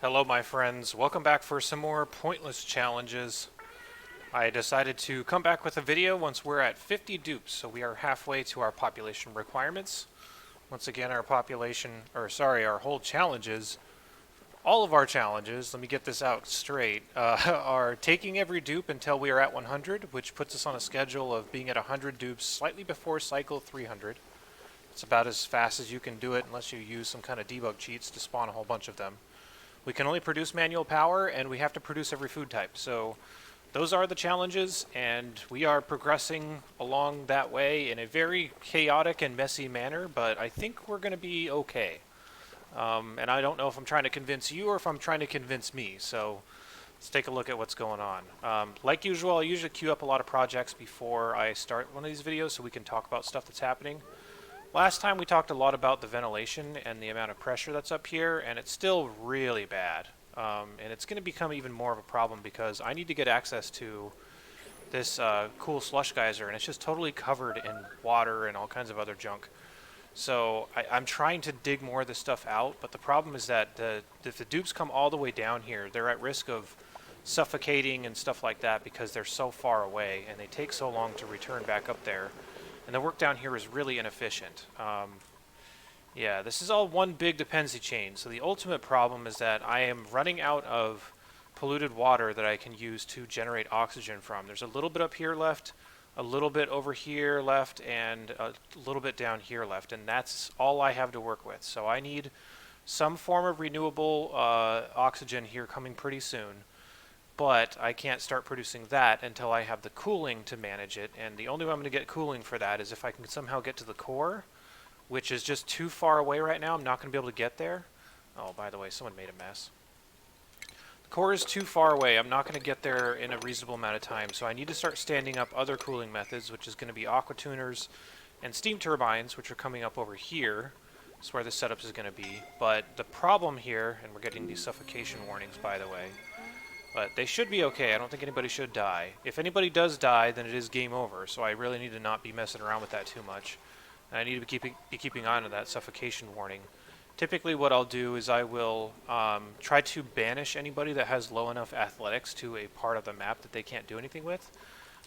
Hello my friends, welcome back for some more pointless challenges. I decided to come back with a video once we're at 50 dupes, so we are halfway to our population requirements. Once again, our whole challenges, all of our challenges, let me get this out straight, are taking every dupe until we are at 100, which puts us on a schedule of being at 100 dupes slightly before cycle 300. It's about as fast as you can do it unless you use some kind of debug cheats to spawn a whole bunch of them. We can only produce manual power, and we have to produce every food type. So those are the challenges, and we are progressing along that way in a very chaotic and messy manner, but I think we're going to be okay. And I don't know if I'm trying to convince you or if I'm trying to convince me, so let's take a look at what's going on. Like usual, I usually queue up a lot of projects before I start one of these videos so we can talk about stuff that's happening. Last time we talked a lot about the ventilation and the amount of pressure that's up here, and it's still really bad. And it's going to become even more of a problem because I need to get access to this cool slush geyser, and it's just totally covered in water and all kinds of other junk. So I'm trying to dig more of this stuff out, but the problem is that if the dupes come all the way down here, they're at risk of suffocating and stuff like that because they're so far away, and they take so long to return back up there. And the work down here is really inefficient. Yeah, this is all one big dependency chain. So the ultimate problem is that I am running out of polluted water that I can use to generate oxygen from. There's a little bit up here left, a little bit over here left, and a little bit down here left. And that's all I have to work with. So I need some form of renewable oxygen here coming pretty soon. But I can't start producing that until I have the cooling to manage it, and the only way I'm going to get cooling for that is if I can somehow get to the core, which is just too far away right now. I'm not going to be able to get there. Oh, by the way, someone made a mess. The core is too far away. I'm not going to get there in a reasonable amount of time, so I need to start standing up other cooling methods, which is going to be aqua tuners and steam turbines, which are coming up over here. That's where the setup is going to be. But the problem here, and we're getting these suffocation warnings, by the way, but they should be okay. I don't think anybody should die. If anybody does die, then it is game over, so I really need to not be messing around with that too much. And I need to be keeping on to that suffocation warning. Typically what I'll do is I will try to banish anybody that has low enough athletics to a part of the map that they can't do anything with.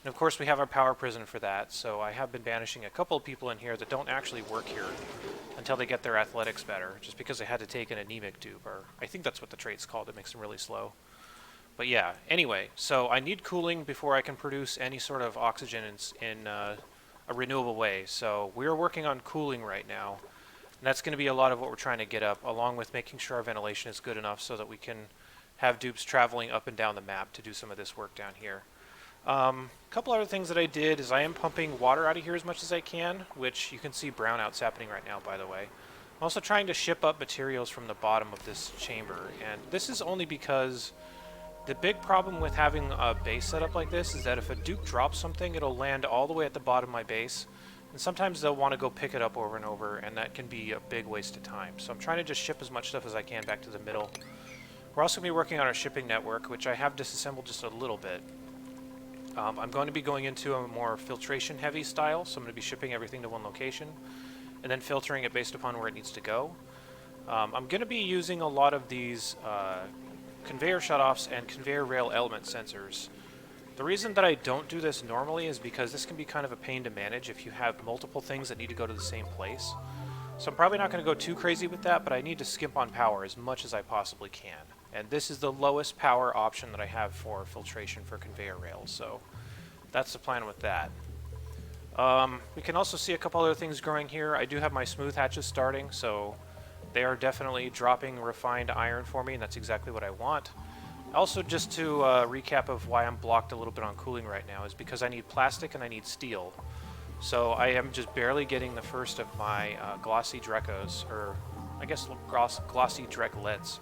And of course we have our power prison for that, so I have been banishing a couple of people in here that don't actually work here until they get their athletics better, just because they had to take an anemic dupe, or I think that's what the trait's called. It makes them really slow. But yeah, anyway, so I need cooling before I can produce any sort of oxygen in a renewable way. So we're working on cooling right now, and that's going to be a lot of what we're trying to get up, along with making sure our ventilation is good enough so that we can have dupes traveling up and down the map to do some of this work down here. A couple other things that I did is I am pumping water out of here as much as I can, which you can see brownouts happening right now, by the way. I'm also trying to ship up materials from the bottom of this chamber, and this is only because the big problem with having a base set up like this is that if a dupe drops something, it'll land all the way at the bottom of my base, and sometimes they'll want to go pick it up over and over, and that can be a big waste of time. So I'm trying to just ship as much stuff as I can back to the middle. We're also going to be working on our shipping network, which I have disassembled just a little bit. I'm going to be going into a more filtration heavy style, so I'm going to be shipping everything to one location, and then filtering it based upon where it needs to go. I'm going to be using a lot of these conveyor shutoffs and conveyor rail element sensors. The reason that I don't do this normally is because this can be kind of a pain to manage if you have multiple things that need to go to the same place. So I'm probably not going to go too crazy with that, but I need to skimp on power as much as I possibly can. And this is the lowest power option that I have for filtration for conveyor rails, so that's the plan with that. We can also see a couple other things growing here. I do have my smooth hatches starting, so they are definitely dropping refined iron for me, and that's exactly what I want. Also, just to recap of why I'm blocked a little bit on cooling right now, is because I need plastic and I need steel. So I am just barely getting the first of my glossy Drecos, or I guess glossy Dreklets.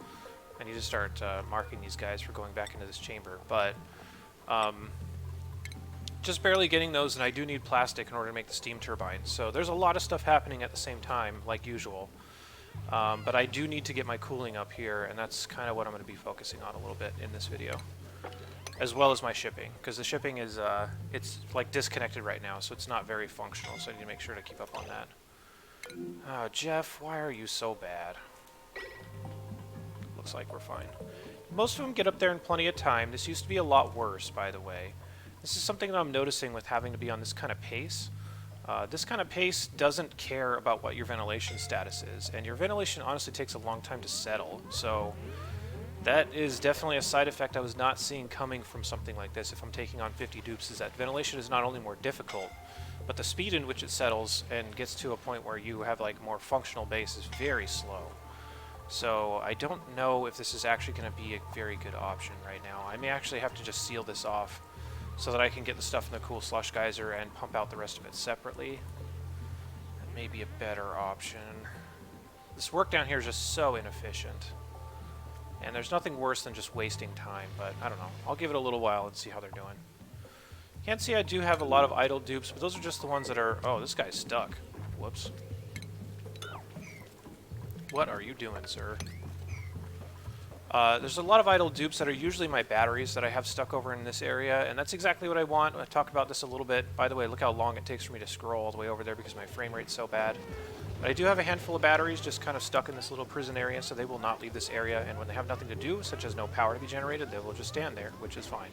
I need to start marking these guys for going back into this chamber, but just barely getting those, and I do need plastic in order to make the steam turbines. So there's a lot of stuff happening at the same time, like usual. But I do need to get my cooling up here, and that's kind of what I'm going to be focusing on a little bit in this video, as well as my shipping, because the shipping is it's like disconnected right now, so it's not very functional, so I need to make sure to keep up on that. Oh, Jeff, why are you so bad? Looks looks like we're fine. Most of them get up there in plenty of time. This used to be a lot worse, by the way. This is something that I'm noticing with having to be on this kind of pace. This kind of pace doesn't care about what your ventilation status is, and your ventilation honestly takes a long time to settle, so that is definitely a side effect I was not seeing coming from something like this if I'm taking on 50 dupes, is that ventilation is not only more difficult, but the speed in which it settles and gets to a point where you have like more functional base is very slow. So I don't know if this is actually going to be a very good option right now. I may actually have to just seal this off so that I can get the stuff in the cool slush geyser and pump out the rest of it separately. That may be a better option. This work down here is just so inefficient. And there's nothing worse than just wasting time, but I don't know. I'll give it a little while and see how they're doing. You can see I do have a lot of idle dupes, but those are just the ones that are... Oh, this guy's stuck. Whoops. What are you doing, sir? There's a lot of idle dupes that are usually my batteries that I have stuck over in this area, and that's exactly what I want. I talked about this a little bit. By the way, look how long it takes for me to scroll all the way over there because my frame rate's so bad. But I do have a handful of batteries just kind of stuck in this little prison area, so they will not leave this area, and when they have nothing to do, such as no power to be generated, they will just stand there, which is fine.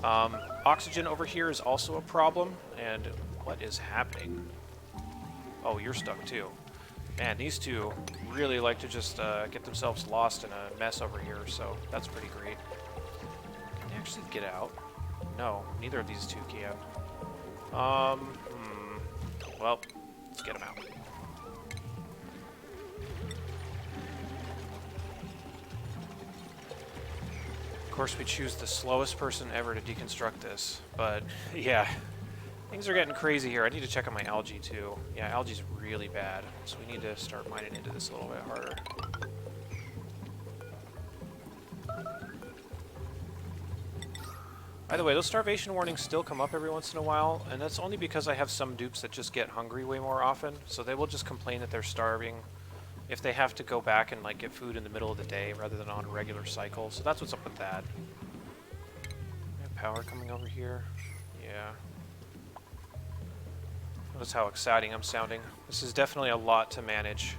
Oxygen over here is also a problem, and what is happening? Oh, you're stuck too. Man, these two really like to just get themselves lost in a mess over here, so that's pretty great. Can they actually get out? No, neither of these two can. Well, let's get them out. Of course, we choose the slowest person ever to deconstruct this, but yeah. Things are getting crazy here. I need to check on my algae, too. Yeah, algae's really bad, so we need to start mining into this a little bit harder. By the way, those starvation warnings still come up every once in a while, and that's only because I have some dupes that just get hungry way more often, so they will just complain that they're starving if they have to go back and like get food in the middle of the day rather than on a regular cycle, so that's what's up with that. We have power coming over here. Yeah. Notice how exciting I'm sounding. This is definitely a lot to manage.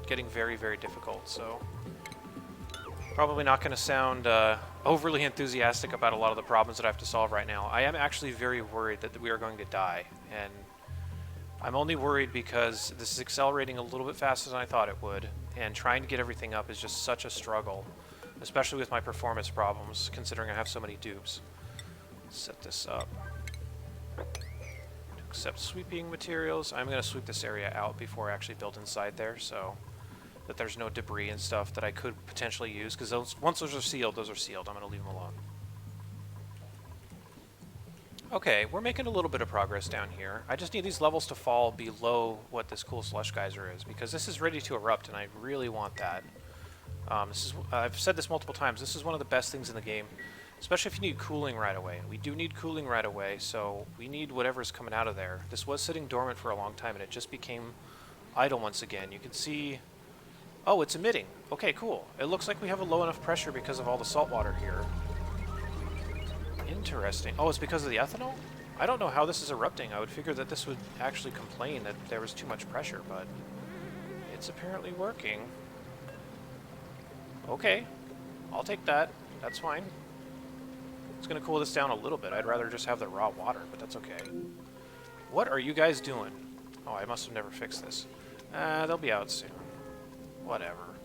Getting very, very difficult, so... Probably not going to sound overly enthusiastic about a lot of the problems that I have to solve right now. I am actually very worried that we are going to die, and I'm only worried because this is accelerating a little bit faster than I thought it would, and trying to get everything up is just such a struggle, especially with my performance problems, considering I have so many dupes. Let's set this up. Accept sweeping materials. I'm going to sweep this area out before I actually build inside there, so that there's no debris and stuff that I could potentially use, because once those are sealed, those are sealed. I'm going to leave them alone. Okay, we're making a little bit of progress down here. I just need these levels to fall below what this cool slush geyser is, because this is ready to erupt, and I really want that. I've said this multiple times, this is one of the best things in the game, especially if you need cooling right away. We do need cooling right away, so we need whatever's coming out of there. This was sitting dormant for a long time, and it just became idle once again. You can see... Oh, it's emitting. Okay, cool. It looks like we have a low enough pressure because of all the salt water here. Interesting. Oh, it's because of the ethanol? I don't know how this is erupting. I would figure that this would actually complain that there was too much pressure, but it's apparently working. Okay, I'll take that. That's fine. It's going to cool this down a little bit. I'd rather just have the raw water, but that's okay. What are you guys doing? Oh, I must have never fixed this. They'll be out soon. Whatever.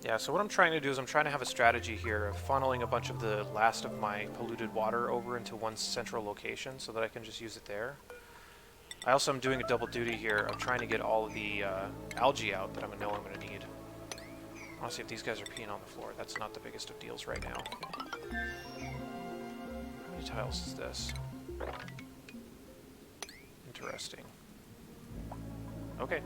Yeah, so what I'm trying to do is I'm trying to have a strategy here of funneling a bunch of the last of my polluted water over into one central location so that I can just use it there. I also am doing a double duty here of trying to get all of the algae out that I know I'm going to need. I want to see if these guys are peeing on the floor. That's not the biggest of deals right now. How many tiles is this? Interesting. Okay.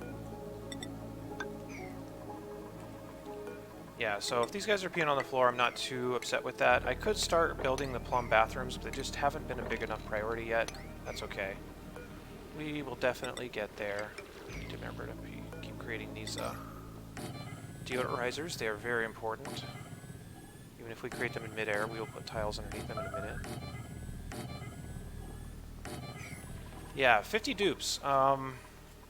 Yeah, so if these guys are peeing on the floor, I'm not too upset with that. I could start building the plum bathrooms, but they just haven't been a big enough priority yet. That's okay. We will definitely get there. I need to remember to keep creating these deodorizers. They are very important. Even if we create them in midair, we will put tiles underneath them in a minute. Yeah, 50 dupes.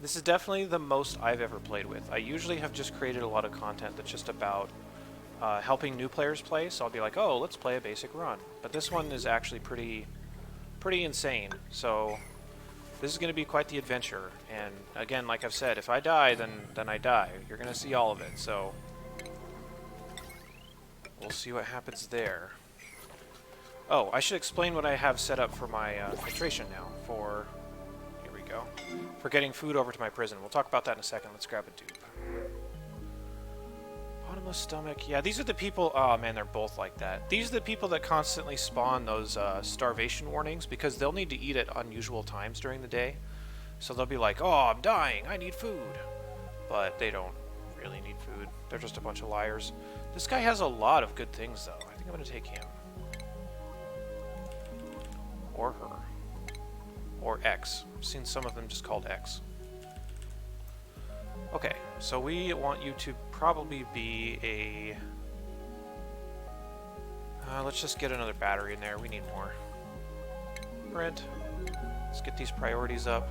This is definitely the most I've ever played with. I usually have just created a lot of content that's just about helping new players play, so I'll be like, oh, let's play a basic run. But this one is actually pretty insane, so this is going to be quite the adventure. And again, like I've said, if I die, then I die. You're going to see all of it, so we'll see what happens there. Oh, I should explain what I have set up for my filtration now. Here we go. For getting food over to my prison. We'll talk about that in a second. Let's grab a dupe. Bottomless stomach. Yeah, these are the people... Oh, man, they're both like that. These are the people that constantly spawn those starvation warnings because they'll need to eat at unusual times during the day. So they'll be like, oh, I'm dying. I need food. But they don't really need food. They're just a bunch of liars. This guy has a lot of good things, though. I think I'm going to take him. Or her. Or X. I've seen some of them just called X. Okay, so we want you to probably be a... let's just get another battery in there. We need more. Print. Let's get these priorities up.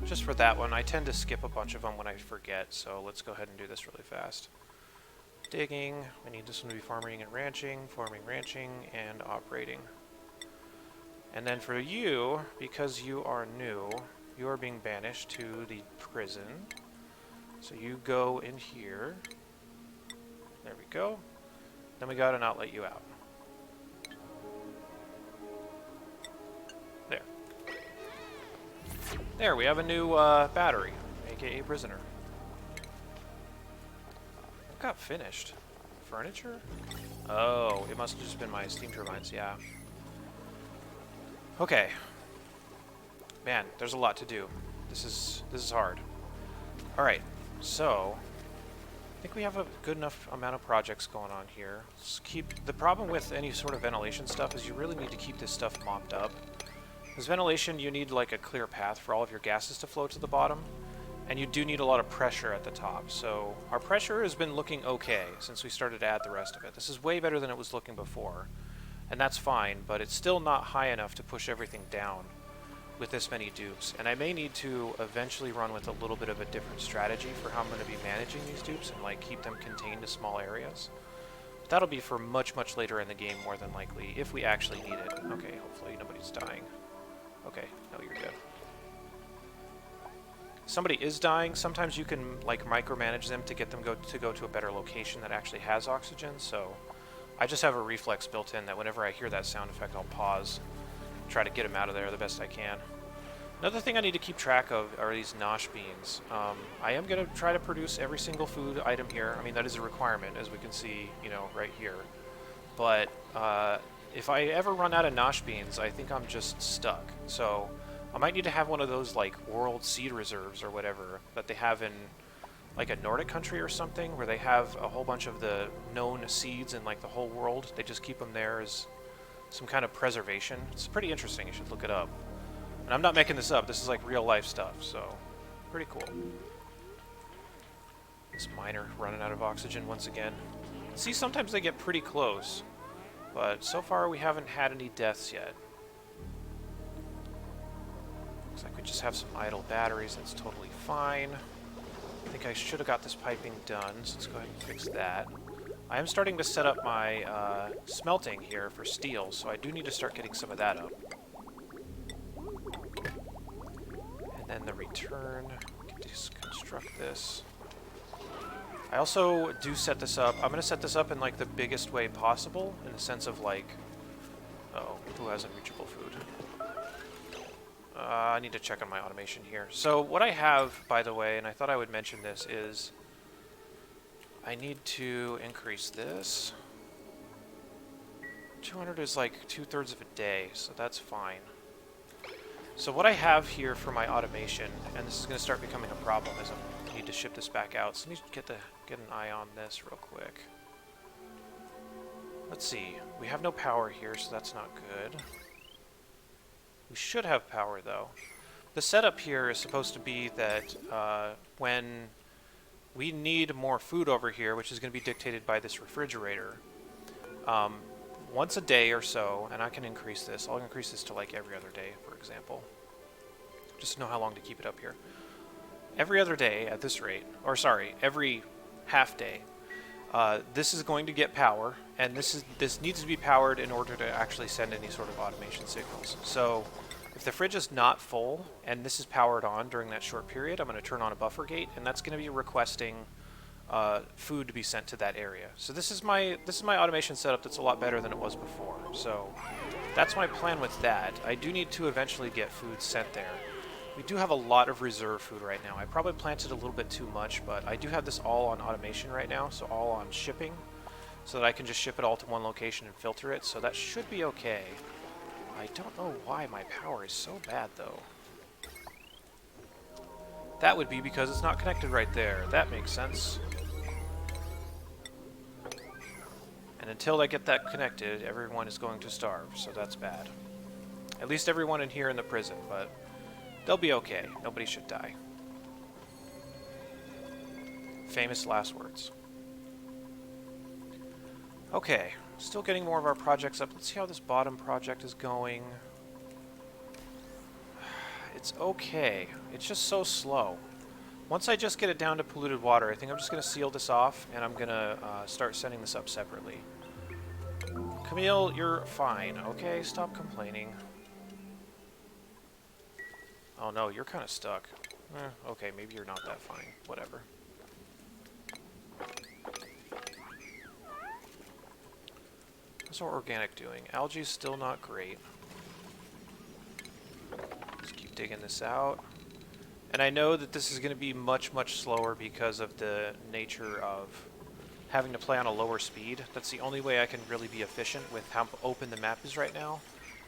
Just for that one, I tend to skip a bunch of them when I forget, so let's go ahead and do this really fast. Digging. We need this one to be farming and ranching, and operating. And then for you, because you are new, you are being banished to the prison. So you go in here. There we go. Then we gotta not let you out. There. There, we have a new battery, aka prisoner. What got finished? Furniture? Oh, it must have just been my steam turbines, yeah. Okay. Man, there's a lot to do. This is hard. Alright, so I think we have a good enough amount of projects going on here. Let's the problem with any sort of ventilation stuff is you really need to keep this stuff mopped up. Because ventilation, you need like a clear path for all of your gases to flow to the bottom. And you do need a lot of pressure at the top. So our pressure has been looking okay since we started to add the rest of it. This is way better than it was looking before. And that's fine, but it's still not high enough to push everything down with this many dupes. And I may need to eventually run with a little bit of a different strategy for how I'm going to be managing these dupes and like keep them contained to small areas. But that'll be for much, much later in the game, more than likely, if we actually need it. Okay, hopefully nobody's dying. Okay, no, you're good. Somebody is dying. Sometimes you can like micromanage them to get them to go to a better location that actually has oxygen, so I just have a reflex built in that whenever I hear that sound effect, I'll pause, try to get him out of there the best I can. Another thing I need to keep track of are these nosh beans. I am going to try to produce every single food item here. I mean, that is a requirement, as we can see, you know, right here. But if I ever run out of nosh beans, I think I'm just stuck. So I might need to have one of those, like, world seed reserves or whatever that they have in like a Nordic country or something, where they have a whole bunch of the known seeds in like the whole world. They just keep them there as some kind of preservation. It's pretty interesting. You should look it up. And I'm not making this up. This is like real life stuff, so pretty cool. This miner running out of oxygen once again. See, sometimes they get pretty close, but so far we haven't had any deaths yet. Looks like we just have some idle batteries. That's totally fine. I think I should have got this piping done, so let's go ahead and fix that. I am starting to set up my smelting here for steel, so I do need to start getting some of that up. And then the return, we can just construct this. I also do set this up, I'm going to set this up in like the biggest way possible, in the sense of like, oh, who has unreachable food? I need to check on my automation here. So what I have, by the way, and I thought I would mention this, is I need to increase this. 200 is like 2/3 of a day, so that's fine. So what I have here for my automation, and this is going to start becoming a problem, is I need to ship this back out. So let me get an eye on this real quick. Let's see. We have no power here, so that's not good. We should have power, though. The setup here is supposed to be that when we need more food over here, which is going to be dictated by this refrigerator, once a day or so, and I can increase this. I'll increase this to like every other day, for example. just to know how long to keep it up here. Every other day at this rate, or sorry, every half day, this is going to get power, and this needs to be powered in order to actually send any sort of automation signals. So if the fridge is not full and this is powered on during that short period, I'm going to turn on a buffer gate, and that's going to be requesting food to be sent to that area. So this is my automation setup that's a lot better than it was before. So that's my plan with that. I do need to eventually get food sent there. We do have a lot of reserve food right now. I probably planted a little bit too much, but I do have this all on automation right now, so all on shipping, so that I can just ship it all to one location and filter it, so that should be okay. I don't know why my power is so bad, though. That would be because it's not connected right there. That makes sense. And until I get that connected, everyone is going to starve, so that's bad. At least everyone in here in the prison, but they'll be okay. Nobody should die. Famous last words. Okay, still getting more of our projects up. Let's see how this bottom project is going. It's okay. It's just so slow. Once I just get it down to polluted water, I think I'm just going to seal this off, and I'm going to start setting this up separately. Camille, you're fine, okay? Stop complaining. Oh no, you're kind of stuck. Okay, maybe you're not that fine. Whatever. How's our organic doing? Algae's still not great. Just keep digging this out. And I know that this is going to be much, much slower because of the nature of having to play on a lower speed. That's the only way I can really be efficient with how open the map is right now.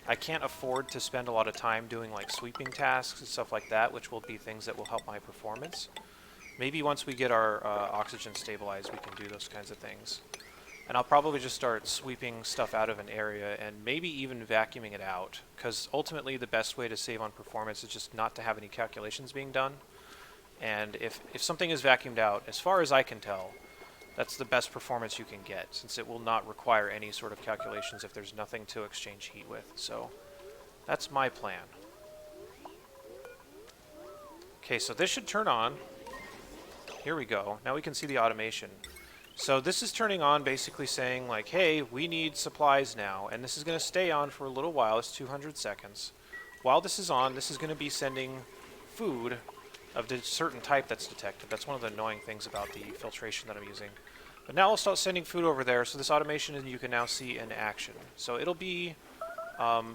I can't afford to spend a lot of time doing like sweeping tasks and stuff like that, which will be things that will help my performance. Maybe once we get our oxygen stabilized, we can do those kinds of things. And I'll probably just start sweeping stuff out of an area and maybe even vacuuming it out, because ultimately the best way to save on performance is just not to have any calculations being done. And if something is vacuumed out, as far as I can tell, that's the best performance you can get, since it will not require any sort of calculations if there's nothing to exchange heat with. So that's my plan. Okay, so this should turn on. Here we go. Now we can see the automation. So this is turning on, basically saying like, hey, we need supplies now, and this is going to stay on for a little while. It's 200 seconds. While this is on, this is going to be sending food of a certain type that's detected. That's one of the annoying things about the filtration that I'm using. But now I'll start sending food over there, so this automation you can now see in action. So it'll be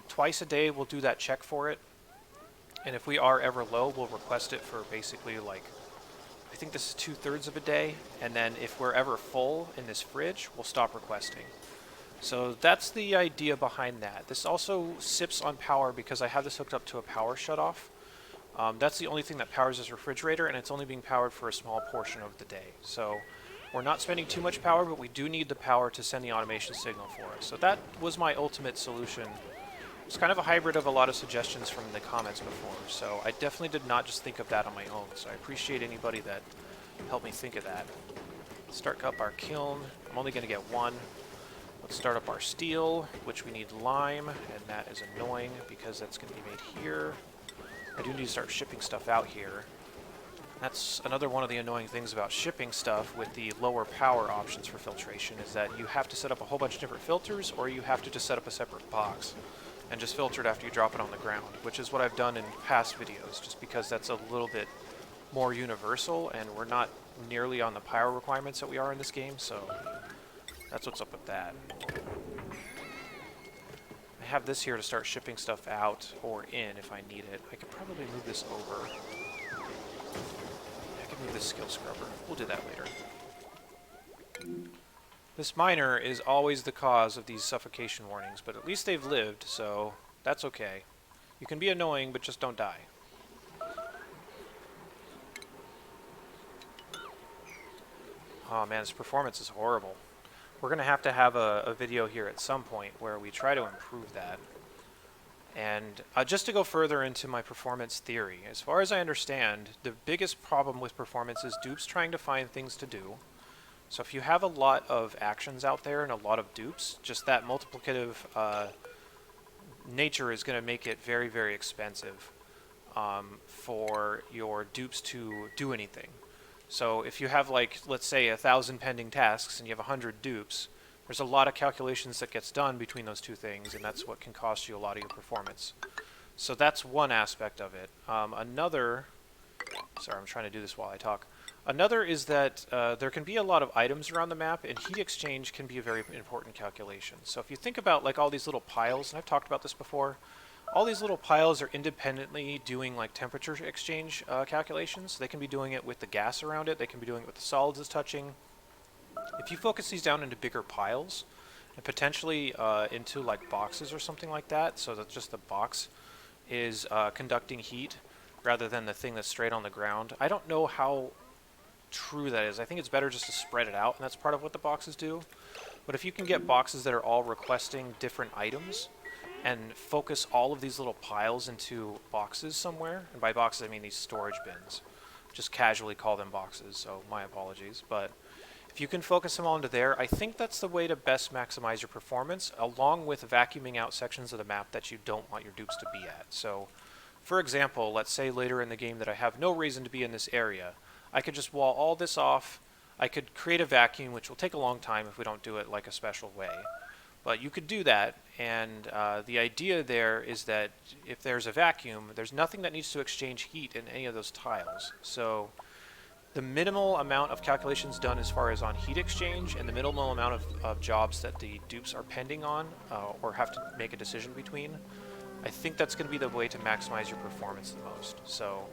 twice a day we'll do that check for it, and if we are ever low, we'll request it for basically like, I think this is 2/3 of a day, and then if we're ever full in this fridge, we'll stop requesting. So that's the idea behind that. This also sips on power because I have this hooked up to a power shutoff. That's the only thing that powers this refrigerator, and it's only being powered for a small portion of the day. So we're not spending too much power, but we do need the power to send the automation signal for us. So that was my ultimate solution. It's kind of a hybrid of a lot of suggestions from the comments before, so I definitely did not just think of that on my own, so I appreciate anybody that helped me think of that. Start up our kiln. I'm only going to get one. Let's start up our steel, which we need lime, and that is annoying because that's going to be made here. I do need to start shipping stuff out here. That's another one of the annoying things about shipping stuff with the lower power options for filtration, is that you have to set up a whole bunch of different filters, or you have to just set up a separate box and just filter it after you drop it on the ground, which is what I've done in past videos, just because that's a little bit more universal, and we're not nearly on the power requirements that we are in this game, so that's what's up with that. I have this here to start shipping stuff out or in if I need it. I could probably move this over. I could move this skill scrubber. We'll do that later. This miner is always the cause of these suffocation warnings, but at least they've lived, so that's okay. You can be annoying, but just don't die. Oh man, this performance is horrible. We're going to have a video here at some point where we try to improve that. And just to go further into my performance theory, as far as I understand, the biggest problem with performance is dupes trying to find things to do. So if you have a lot of actions out there and a lot of dupes, just that multiplicative nature is going to make it very, very expensive. for your dupes to do anything. So if you have, like, let's say 1,000 pending tasks and you have 100 dupes, there's a lot of calculations that gets done between those two things, and that's what can cost you a lot of your performance. So that's one aspect of it. Sorry, I'm trying to do this while I talk. Another is that there can be a lot of items around the map, and heat exchange can be a very important calculation. So if you think about like all these little piles, and I've talked about this before, all these little piles are independently doing like temperature exchange calculations. They can be doing it with the gas around it. They can be doing it with the solids it's touching. If you focus these down into bigger piles, and potentially into like boxes or something like that, so that just the box is conducting heat rather than the thing that's straight on the ground. I don't know how true that is. I think it's better just to spread it out, and that's part of what the boxes do. But if you can get boxes that are all requesting different items and focus all of these little piles into boxes somewhere, and by boxes I mean these storage bins. Just casually call them boxes, so my apologies. But if you can focus them all into there, I think that's the way to best maximize your performance, along with vacuuming out sections of the map that you don't want your dupes to be at. So, for example, let's say later in the game that I have no reason to be in this area. I could just wall all this off. I could create a vacuum, which will take a long time if we don't do it like a special way. But you could do that, and the idea there is that if there's a vacuum, there's nothing that needs to exchange heat in any of those tiles. So the minimal amount of calculations done as far as on heat exchange and the minimal amount of jobs that the dupes are pending on or have to make a decision between, I think that's going to be the way to maximize your performance the most. So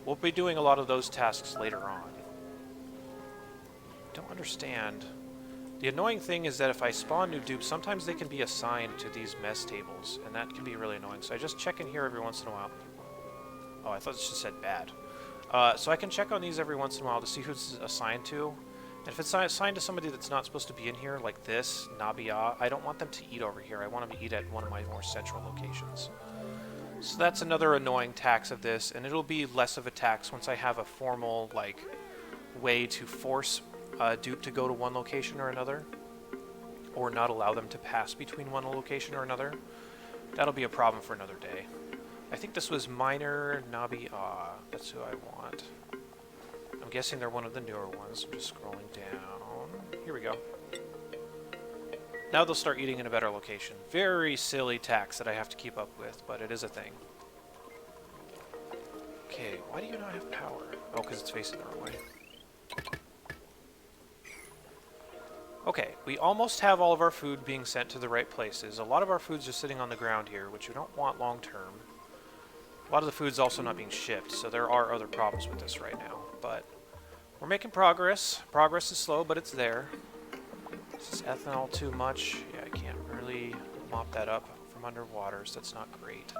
we'll be doing a lot of those tasks later on. Don't understand. The annoying thing is that if I spawn new dupes, sometimes they can be assigned to these mess tables, and that can be really annoying. So I just check in here every once in a while. Oh, I thought it just said bad. So I can check on these every once in a while to see who's assigned to. And if it's assigned to somebody that's not supposed to be in here, like this, Nabia, I don't want them to eat over here. I want them to eat at one of my more central locations. So that's another annoying tax of this, and it'll be less of a tax once I have a formal, like, way to force dupe to go to one location or another, or not allow them to pass between one location or another. That'll be a problem for another day. I think this was Minor Nabi that's who I want. I'm guessing they're one of the newer ones. I'm just scrolling down. Here we go. Now they'll start eating in a better location. Very silly tax that I have to keep up with, but it is a thing. Okay, why do you not have power? Oh, because it's facing the wrong way. Okay, we almost have all of our food being sent to the right places. A lot of our food's just sitting on the ground here, which we don't want long term. A lot of the food's also not being shipped, so there are other problems with this right now. But we're making progress. Progress is slow, but it's there. Is this ethanol too much? Yeah, I can't really mop that up from underwater, so that's not great.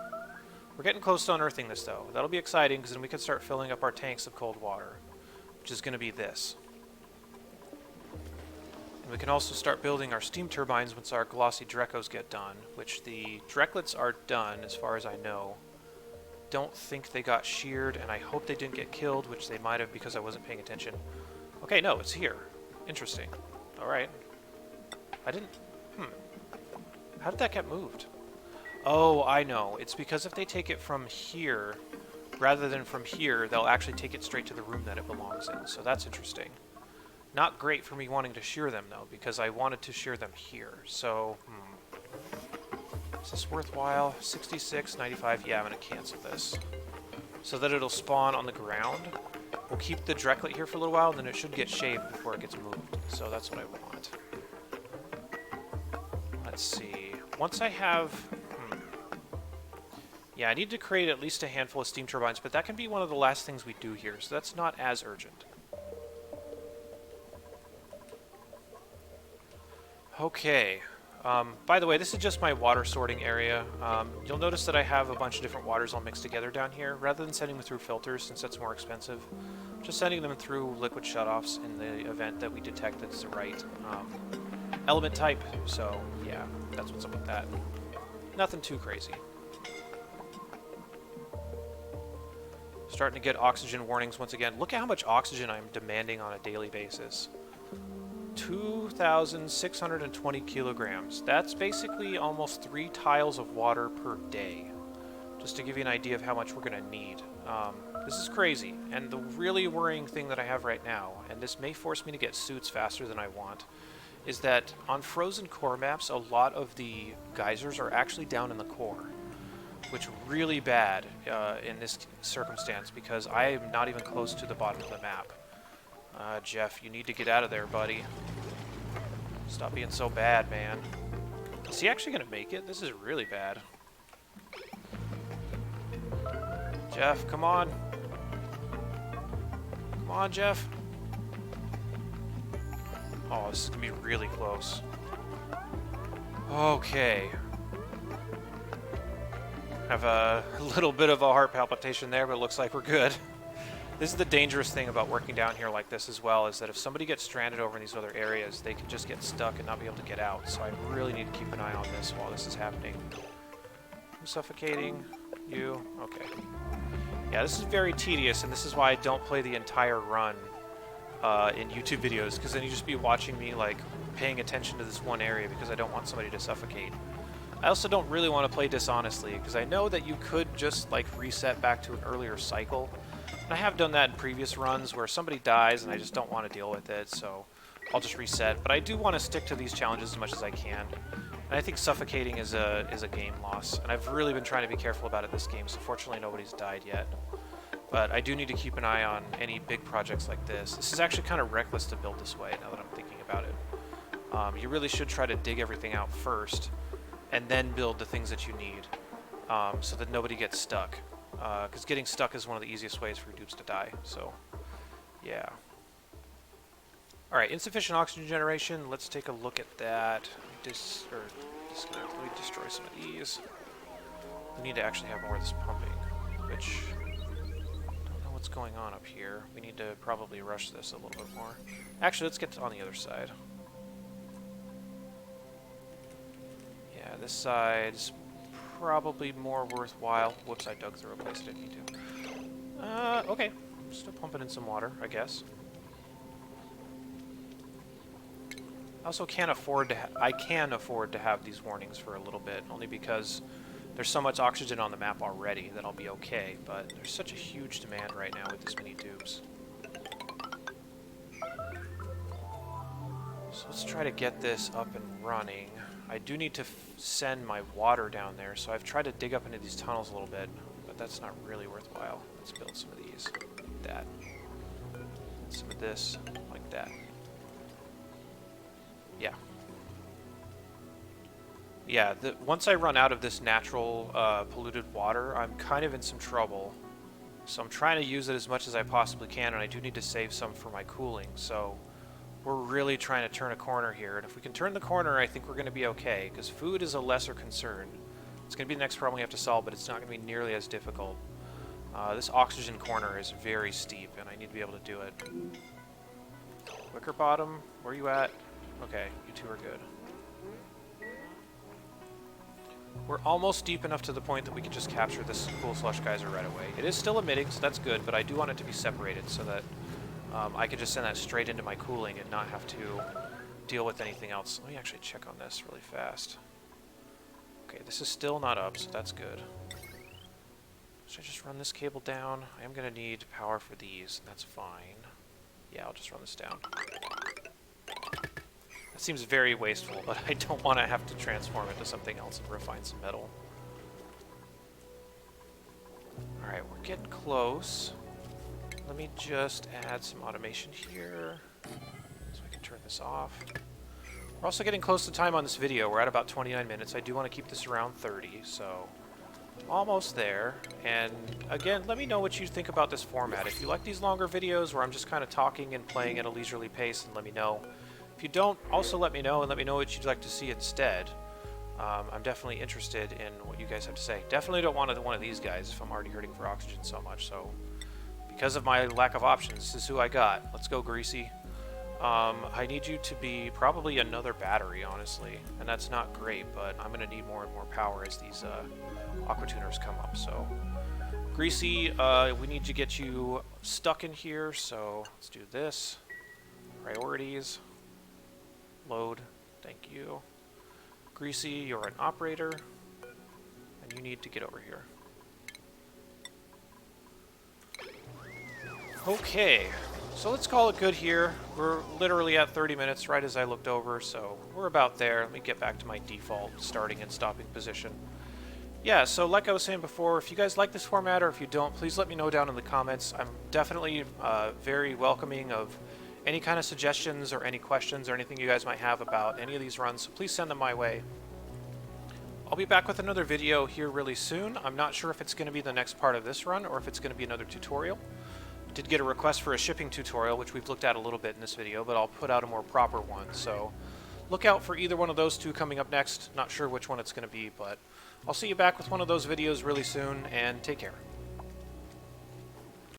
We're getting close to unearthing this, though. That'll be exciting, because then we can start filling up our tanks of cold water, which is going to be this. And we can also start building our steam turbines once our glossy Drecos get done, which the Drecklets are done, as far as I know. Don't think they got sheared, and I hope they didn't get killed, which they might have because I wasn't paying attention. Okay, no, it's here. Interesting. Alright. I didn't... How did that get moved? Oh, I know. It's because if they take it from here, rather than from here, they'll actually take it straight to the room that it belongs in. So that's interesting. Not great for me wanting to shear them, though, because I wanted to shear them here. So, is this worthwhile? 66, 95. Yeah, I'm going to cancel this. So that it'll spawn on the ground. We'll keep the Drecklet here for a little while, and then it should get shaved before it gets moved. So that's what I want. Let's see. Once I have... Yeah, I need to create at least a handful of steam turbines, but that can be one of the last things we do here, so that's not as urgent. Okay. By the way, this is just my water sorting area. You'll notice that I have a bunch of different waters all mixed together down here. Rather than sending them through filters, since that's more expensive, just sending them through liquid shutoffs in the event that we detect that it's the right element type. So, yeah, that's what's up with that. Nothing too crazy. Starting to get oxygen warnings once again. Look at how much oxygen I'm demanding on a daily basis. 2,620 kilograms. That's basically almost 3 tiles of water per day. just to give you an idea of how much we're going to need. This is crazy, and the really worrying thing that I have right now, and this may force me to get suits faster than I want, is that on frozen core maps, a lot of the geysers are actually down in the core, which really bad in this circumstance because I am not even close to the bottom of the map. Jeff, you need to get out of there, buddy. Stop being so bad, man. Is he actually going to make it? This is really bad. Jeff, come on. Come on, Jeff. Oh, this is going to be really close. Okay. Have a little bit of a heart palpitation there, but it looks like we're good. This is the dangerous thing about working down here like this as well, is that if somebody gets stranded over in these other areas, they can just get stuck and not be able to get out. So I really need to keep an eye on this while this is happening. I'm suffocating. You? Okay. Yeah, this is very tedious, and this is why I don't play the entire run in YouTube videos, because then you just be watching me, like, paying attention to this one area because I don't want somebody to suffocate. I also don't really want to play dishonestly, because I know that you could just, like, reset back to an earlier cycle. And I have done that in previous runs where somebody dies and I just don't want to deal with it, so I'll just reset. But I do want to stick to these challenges as much as I can. And I think suffocating is a game loss, and I've really been trying to be careful about it this game, so fortunately nobody's died yet. But I do need to keep an eye on any big projects like this. This is actually kind of reckless to build this way, now that I'm thinking about it. You really should try to dig everything out first, and then build the things that you need, so that nobody gets stuck. Because getting stuck is one of the easiest ways for dupes to die, so yeah. Alright, insufficient oxygen generation, let's take a look at that. Let me destroy some of these. We need to actually have more of this pumping, which I don't know what's going on up here. We need to probably rush this a little bit more. Actually, let's get on the other side. Yeah, this side's probably more worthwhile. Whoops, I dug through a place I didn't need to. Okay. Still pumping in some water, I guess. I also can't afford to I can afford to have these warnings for a little bit, only because there's so much oxygen on the map already that I'll be okay, but there's such a huge demand right now with this many dupes. So let's try to get this up and running. I do need to send my water down there, so I've tried to dig up into these tunnels a little bit, but that's not really worthwhile. Let's build some of these, like that. Some of this, like that. Yeah. Yeah, once I run out of this natural polluted water, I'm kind of in some trouble. So I'm trying to use it as much as I possibly can, and I do need to save some for my cooling, so we're really trying to turn a corner here, and if we can turn the corner, I think we're going to be okay, because food is a lesser concern. It's going to be the next problem we have to solve, but it's not going to be nearly as difficult. This oxygen corner is very steep, and I need to be able to do it. Wicker Bottom, where are you at? Okay, you two are good. We're almost deep enough to the point that we can just capture this cool slush geyser right away. It is still emitting, so that's good, but I do want it to be separated so that I can just send that straight into my cooling and not have to deal with anything else. Let me actually check on this really fast. Okay, this is still not up, so that's good. Should I just run this cable down? I am going to need power for these, and that's fine. Yeah, I'll just run this down. That seems very wasteful, but I don't want to have to transform it to something else and refine some metal. Alright, we're getting close. Let me just add some automation here, so I can turn this off. We're also getting close to time on this video. We're at about 29 minutes. I do want to keep this around 30, so almost there. And again, let me know what you think about this format. If you like these longer videos where I'm just kind of talking and playing at a leisurely pace, and let me know. If you don't, also let me know, and let me know what you'd like to see instead. I'm definitely interested in what you guys have to say. Definitely don't want one of these guys if I'm already hurting for oxygen so much, so because of my lack of options, this is who I got. Let's go, Greasy. I need you to be probably another battery, honestly, and that's not great, but I'm going to need more and more power as these aqua tuners come up. So, Greasy, we need to get you stuck in here, so let's do this. Priorities. Load. Thank you. Greasy, you're an operator, and you need to get over here. Okay, so let's call it good here. We're literally at 30 minutes right as I looked over, so we're about there. Let me get back to my default starting and stopping position. Yeah, so like I was saying before, if you guys like this format or if you don't, please let me know down in the comments. I'm definitely very welcoming of any kind of suggestions or any questions or anything you guys might have about any of these runs, so please send them my way. I'll be back with another video here really soon. I'm not sure if it's going to be the next part of this run or if it's going to be another tutorial. I did get a request for a shipping tutorial, which we've looked at a little bit in this video, but I'll put out a more proper one, so look out for either one of those two coming up next. Not sure which one it's going to be, but I'll see you back with one of those videos really soon, and take care.